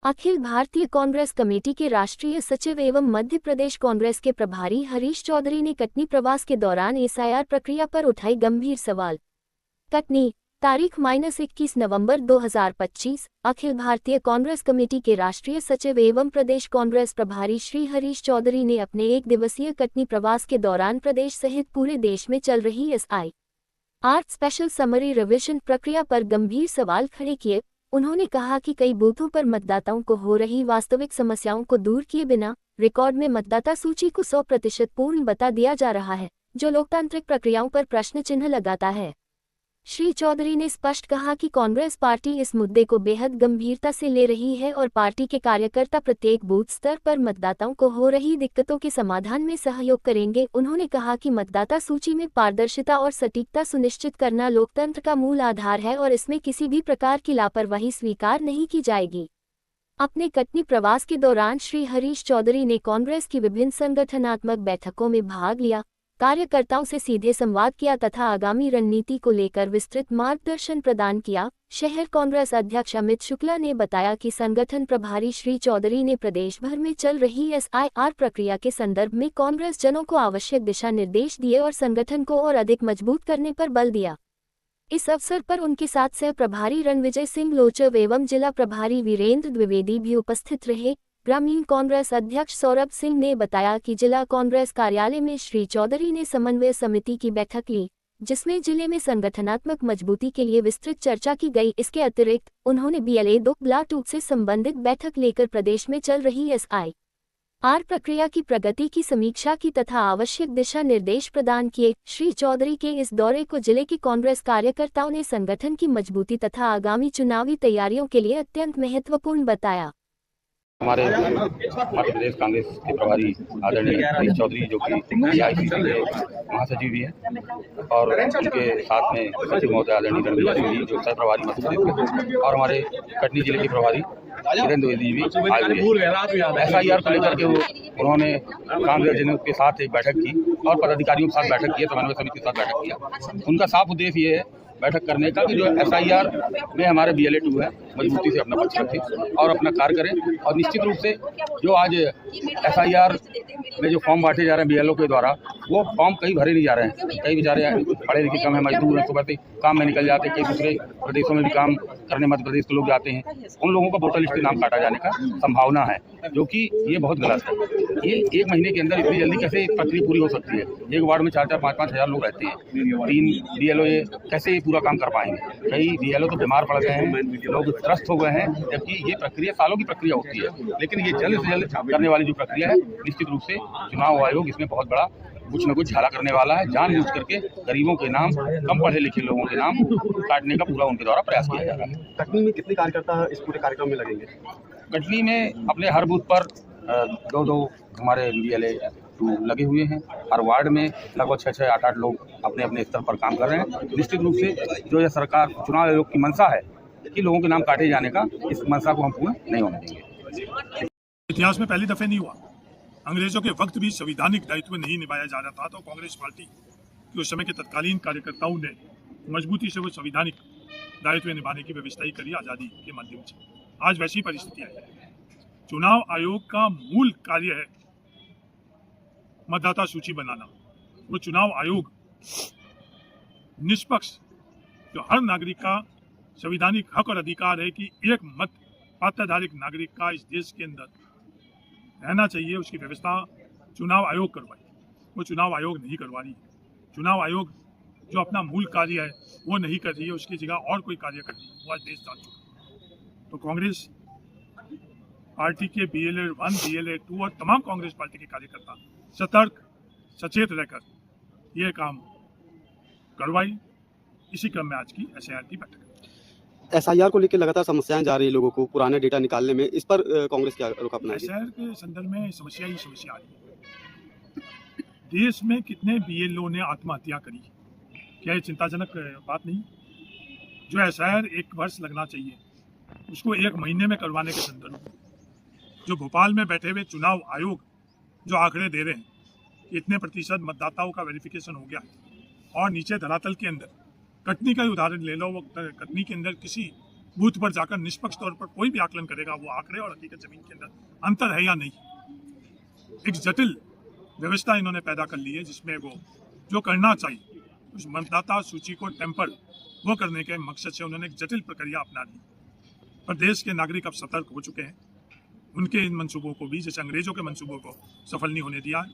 Akhil Bharatiya Congress committee के राष्ट्रीय सचिव एवं मध्य प्रदेश कांग्रेस के प्रभारी हरीश चौधरी ने कटनी प्रवास के दौरान एसआईआर प्रक्रिया पर उठाई गंभीर सवाल। कटनी, तारीख -21 नवंबर 2025। अखिल भारतीय कांग्रेस कमेटी के राष्ट्रीय सचिव एवं प्रदेश कांग्रेस प्रभारी श्री हरीश चौधरी ने अपने एक दिवसीय कटनी प्रवास के दौरान प्रदेश सहित पूरे देश में चल रही एसआईआर स्पेशल समरी रिविजन प्रक्रिया पर गंभीर सवाल खड़े किए। उन्होंने कहा कि कई बूथों पर मतदाताओं को हो रही वास्तविक समस्याओं को दूर किए बिना रिकॉर्ड में मतदाता सूची को 100% पूर्ण बता दिया जा रहा है, जो लोकतांत्रिक प्रक्रियाओं पर प्रश्न चिन्ह लगाता है। श्री चौधरी ने स्पष्ट कहा कि कांग्रेस पार्टी इस मुद्दे को बेहद गंभीरता से ले रही है और पार्टी के कार्यकर्ता प्रत्येक बूथ स्तर पर मतदाताओं को हो रही दिक्कतों के समाधान में सहयोग करेंगे। उन्होंने कहा कि मतदाता सूची में पारदर्शिता और सटीकता सुनिश्चित करना लोकतंत्र का मूल आधार है और इसमें किसी भी प्रकार की लापरवाही स्वीकार नहीं की जाएगी। अपने कटनी प्रवास के दौरान श्री हरीश चौधरी ने कांग्रेस की विभिन्न संगठनात्मक बैठकों में भाग लिया, कार्यकर्ताओं से सीधे संवाद किया तथा आगामी रणनीति को लेकर विस्तृत मार्गदर्शन प्रदान किया। शहर कांग्रेस अध्यक्ष अमित शुक्ला ने बताया कि संगठन प्रभारी श्री चौधरी ने प्रदेश भर में चल रही एसआईआर प्रक्रिया के संदर्भ में कांग्रेस जनों को आवश्यक दिशा निर्देश दिए और संगठन को और अधिक मजबूत करने पर बल दिया। इस अवसर पर उनके साथ सह प्रभारी रणविजय सिंह लोचव एवं जिला प्रभारी वीरेंद्र द्विवेदी भी उपस्थित रहे। ग्रामीण कांग्रेस अध्यक्ष सौरभ सिंह ने बताया कि जिला कांग्रेस कार्यालय में श्री चौधरी ने समन्वय समिति की बैठक ली, जिसमें जिले में संगठनात्मक मजबूती के लिए विस्तृत चर्चा की गई। इसके अतिरिक्त उन्होंने BLA 2 ब्लॉक 2 से संबंधित बैठक लेकर प्रदेश में चल रही एसआईआर प्रक्रिया की प्रगति की समीक्षा की तथा आवश्यक दिशा निर्देश प्रदान किए। श्री चौधरी के इस दौरे को जिले के कांग्रेस कार्यकर्ताओं ने संगठन की मजबूती तथा आगामी चुनावी तैयारियों के लिए अत्यंत महत्वपूर्ण बताया। हमारे मध्य प्रदेश कांग्रेस के प्रभारी आदरणीय हरीश चौधरी, जो कि AICC के महासचिव भी हैं, और उनके साथ में सचिव महोदय आदरणीय रणविजय सिंह जी, जो सह प्रभारी मध्य प्रदेश के, और हमारे कटनी जिले के प्रभारी वीरेंद्र द्विवेदी भी आए हुए। एसआईआर को लेकर के उन्होंने कांग्रेस जनों के साथ एक बैठक की और पदाधिकारियों के साथ बैठक की, समन्वय समिति के साथ बैठक किया। उनका साफ उद्देश्य ये है बैठक करने का कि जो एसआईआर में हमारे BLA 2 है, मजबूती से अपना पक्ष रखें और अपना कार्य करें। और निश्चित रूप से जो आज एसआईआर में जो फॉर्म बांटे जा रहे हैं BLO के द्वारा, वो फॉर्म कहीं भरे नहीं जा रहे हैं। कई बेचारे पढ़े लिखे कम है, मजदूर हैं, सुबह से काम में निकल जाते हैं, कई दूसरे प्रदेशों में भी काम करने मध्य प्रदेश के लोग जाते हैं। उन लोगों का वोटर लिस्ट के नाम काटा जाने का संभावना है, जो कि ये बहुत गलत है। ये 1 महीने के अंदर इतनी जल्दी कैसे प्रक्रिया पूरी हो सकती है? एक वार्ड में 4-4, 5-5 हज़ार लोग रहते हैं, 3 BLO कैसे पूरा काम कर पाएंगे? कई BLO तो बीमार पड़ गए हैं, लोग त्रस्त हो गए हैं, जबकि ये प्रक्रिया सालों की प्रक्रिया होती है। लेकिन ये जल्द से जल्द करने वाली जो प्रक्रिया है, निश्चित रूप से चुनाव आयोग इसमें बहुत बड़ा कुछ न कुछ झाला करने वाला है। जानबूझ करके गरीबों के नाम, कम पढ़े लिखे लोगों के नाम काटने का पूरा उनके द्वारा प्रयास किया जा रहा है। कटनी में कितने कार्यकर्ता इस पूरे कार्यक्रम में लगेंगे? कटनी में अपने हर बूथ पर 2-2 हमारे BLA 2 लगे हुए हैं। हर वार्ड में लगभग 6-6, 8-8 लोग अपने अपने स्तर पर काम कर रहे हैं। निश्चित रूप से जो यह सरकार चुनाव आयोग की मंशा है कि लोगों के नाम काटे जाने का, इस मंशा को हम पूर्ण नहीं होने देंगे। इतिहास में पहली दफे नहीं हुआ। अंग्रेजों के वक्त भी संवैधानिक दायित्व नहीं निभाया जा रहा था, तो कांग्रेस पार्टी के उस समय के तत्कालीन कार्यकर्ताओं ने मजबूती से वो संवैधानिक दायित्व निभाने की व्यवस्था ही करी आज़ादी के माध्यम से। आज वैसी परिस्थिति है। चुनाव आयोग का मूल कार्य है मतदाता सूची बनाना। वो चुनाव आयोग निष्पक्ष, जो हर नागरिक का संवैधानिक हक और अधिकार है कि एक मत पात्रधारक नागरिक का इस देश के अंदर रहना चाहिए, उसकी व्यवस्था चुनाव आयोग करवाई। वो चुनाव आयोग नहीं करवा रही है। चुनाव आयोग जो अपना मूल कार्य है वो नहीं कर रही है, उसकी जगह और कोई कार्य कर रही है। वो आज देश चाह चुका। तो कांग्रेस पार्टी के BLA 1, BLA 2 और तमाम कांग्रेस पार्टी के कार्यकर्ता सतर्क, सचेत रहकर ये काम करवाई। इसी क्रम में आज की एसआईआर की बैठक। एसआईआर को लेकर लगातार समस्याएं जा रही है लोगों को पुराने डेटा निकालने में, इस पर कांग्रेस क्या रुख अपनाएगी? एसआईआर के संदर्भ में समस्या ही समस्या आ रही है। देश में कितने BLO ने आत्महत्या करी? क्या ये चिंताजनक बात नहीं? जो एसआईआर 1 वर्ष लगना चाहिए, उसको 1 महीने में करवाने के संदर्भ में जो भोपाल में बैठे हुए चुनाव आयोग जो आंकड़े दे रहे हैं, इतने प्रतिशत मतदाताओं का वेरिफिकेशन हो गया, और नीचे धरातल के अंदर कटनी का ही उदाहरण ले लो। वो कटनी के अंदर किसी बूथ पर जाकर निष्पक्ष तौर पर कोई भी आकलन करेगा, वो आंकड़े और हकीकत जमीन के अंदर अंतर है या नहीं। एक जटिल व्यवस्था इन्होंने पैदा कर ली है जिसमें वो जो करना चाहिए उस मतदाता सूची को टेम्पर वो करने के मकसद से उन्होंने एक जटिल प्रक्रिया अपना ली। पर देश के नागरिक अब सतर्क हो चुके हैं, उनके इन मंसूबों को भी, जैसे अंग्रेजों के मंसूबों को सफल नहीं होने दिया है,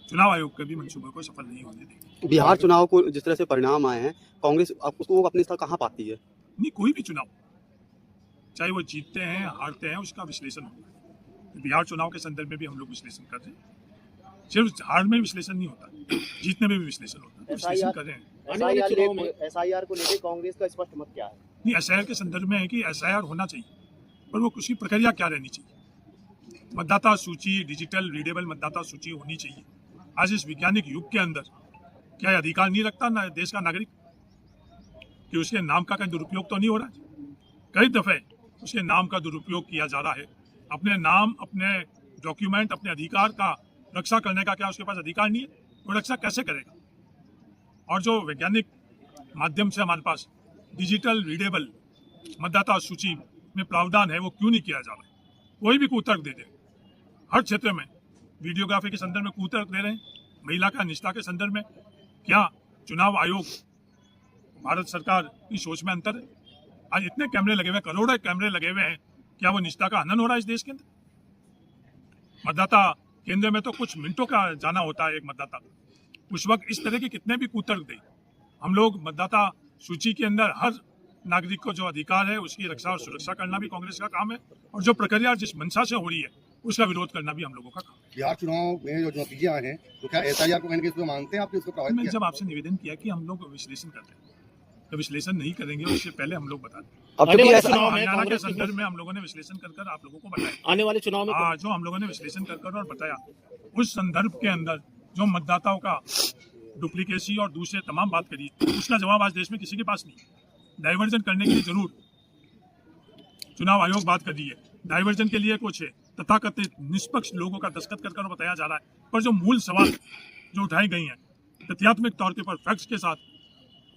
चुनाव आयोग के भी मंसूबों को सफल नहीं होने देंगे। बिहार चुनाव को जिस तरह से परिणाम आए हैं, कांग्रेस उसको अपनी स्थान कहाँ पाती है? नहीं, कोई भी चुनाव चाहे वो जीतते हैं हारते हैं उसका विश्लेषण होगा। बिहार चुनाव के संदर्भ में भी हम लोग विश्लेषण कर रहे हैं। सिर्फ हार में विश्लेषण नहीं होता, जीतने में भी विश्लेषण होता है, विश्लेषण कर रहे हैं। एसआईआर को लेकर कांग्रेस का स्पष्ट मत क्या है? नहीं, एसआईआर के संदर्भ में है कि एसआईआर होना चाहिए, पर वो उसकी प्रक्रिया क्या रहनी चाहिए। मतदाता सूची डिजिटल रीडेबल मतदाता सूची होनी चाहिए। आज इस वैज्ञानिक युग के अंदर क्या यह अधिकार नहीं रखता ना देश का नागरिक कि उसके नाम का कहीं दुरुपयोग तो नहीं हो रहा है? कई दफे उसके नाम का दुरुपयोग किया जा रहा है। अपने नाम, अपने डॉक्यूमेंट, अपने अधिकार का रक्षा करने का क्या उसके पास अधिकार नहीं है? वो रक्षा कैसे करेगा? और जो वैज्ञानिक माध्यम से हमारे पास डिजिटल रीडेबल मतदाता सूची में प्रावधान है, वो क्यों नहीं किया जा रहा है? कोई भी कुतर्क दे दे। हर क्षेत्र में वीडियोग्राफी के संदर्भ में कुतर्क दे रहे हैं, महिला का निष्ठा के संदर्भ में क्या चुनाव आयोग, भारत सरकार की सोच में अंतर है? आज इतने कैमरे लगे हुए, करोड़ों कैमरे लगे हुए हैं, क्या वो निष्ठा का हनन हो रहा है इस देश के अंदर? मतदाता केंद्र में तो कुछ मिनटों का जाना होता है एक मतदाता, उस वक्त इस तरह के कितने भी कुतर्क दे। हम लोग मतदाता सूची के अंदर हर नागरिक को जो अधिकार है उसकी रक्षा और सुरक्षा करना भी कांग्रेस का काम है, और जो प्रक्रिया जिस मंशा से हो रही है उसका विरोध करना भी हम लोगों का काम है। बिहार चुनाव में जो नतीजे आए हैं तो क्या एसआईआर को कहने के मानते हैं आप इसको प्रभावित मैंने किया? जब आपसे निवेदन किया कि हम लोग विश्लेषण करते हैं, तो विश्लेषण नहीं करेंगे उससे पहले हम लोग बता दें। अब चूंकि हरियाणा के संदर्भ में हम लोगों ने विश्लेषण कर आप लोगों को बताया। आने वाले चुनाव में जो हम लोगों ने विश्लेषण कर और बताया, उस संदर्भ के अंदर जो मतदाताओं का डुप्लीकेसी और दूसरे तमाम बात करी, उसका जवाब आज देश में किसी के पास नहीं। डाइवर्जन करने के लिए जरूर चुनाव आयोग बात कर रही है, डाइवर्जन के लिए कुछ तथाकथित निष्पक्ष लोगों का दस्तखत कर बताया जा रहा है, पर जो मूल सवाल जो उठाई गई हैं तथ्यात्मक तौर के पर फैक्ट्स के साथ,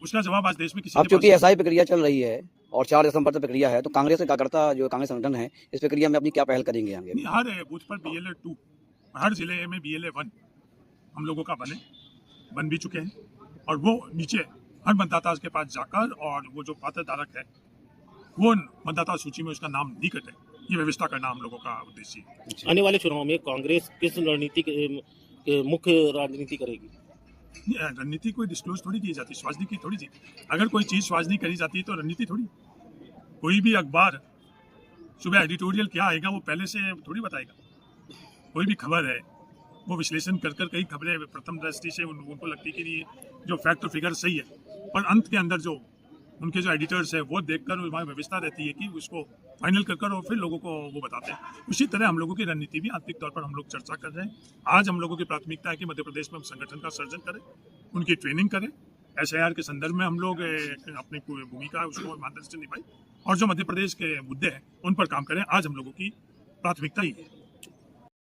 उसका जवाब आज देश में किसी अब के चूंकि पास एसआई प्रक्रिया चल रही है और 4 दिसंबर तक प्रक्रिया है, तो कांग्रेस के कार्यकर्ता जो कांग्रेस संगठन है इस प्रक्रिया में अपनी क्या पहल करेंगे आगे? नहीं, हर बूथ पर BLA 2, हर जिले में BLA 1 हम लोगों का बन भी चुके हैं, और वो नीचे हर मतदाता के पास जाकर और वो जो पात्र धारक है वो मतदाता सूची में उसका नाम नहीं कटे, ये व्यवस्था करना हम लोगों का उद्देश्य है। आने वाले चुनाव में कांग्रेस किस रणनीति के मुख्य राजनीति करेगी? रणनीति कोई डिस्क्लोज थोड़ी की जाती, स्वाजनी की थोड़ी जी। अगर कोई चीज़ स्वाजनी करी जाती है तो रणनीति थोड़ी। कोई भी अखबार सुबह एडिटोरियल क्या आएगा वो पहले से थोड़ी बताएगा। कोई भी खबर है वो विश्लेषण कर कई खबरें प्रथम दृष्टि से उनको लगती कि नहीं जो फैक्ट और फिगर सही है, पर अंत के अंदर जो उनके जो एडिटर्स है वो देखकर वहाँ व्यवस्था रहती है कि उसको फाइनल कर और फिर लोगों को वो बताते हैं। उसी तरह हम लोगों की रणनीति भी आंतरिक तौर पर हम लोग चर्चा कर रहे हैं। आज हम लोगों की प्राथमिकता है कि मध्य प्रदेश में हम संगठन का सर्जन करें, उनकी ट्रेनिंग करें, एसआईआर के संदर्भ में हम लोग अपनी भूमिका उसको ईमानदारी से निभाएं, और जो मध्य प्रदेश के मुद्दे हैं उन पर काम करें। आज हम लोगों की प्राथमिकता ही है।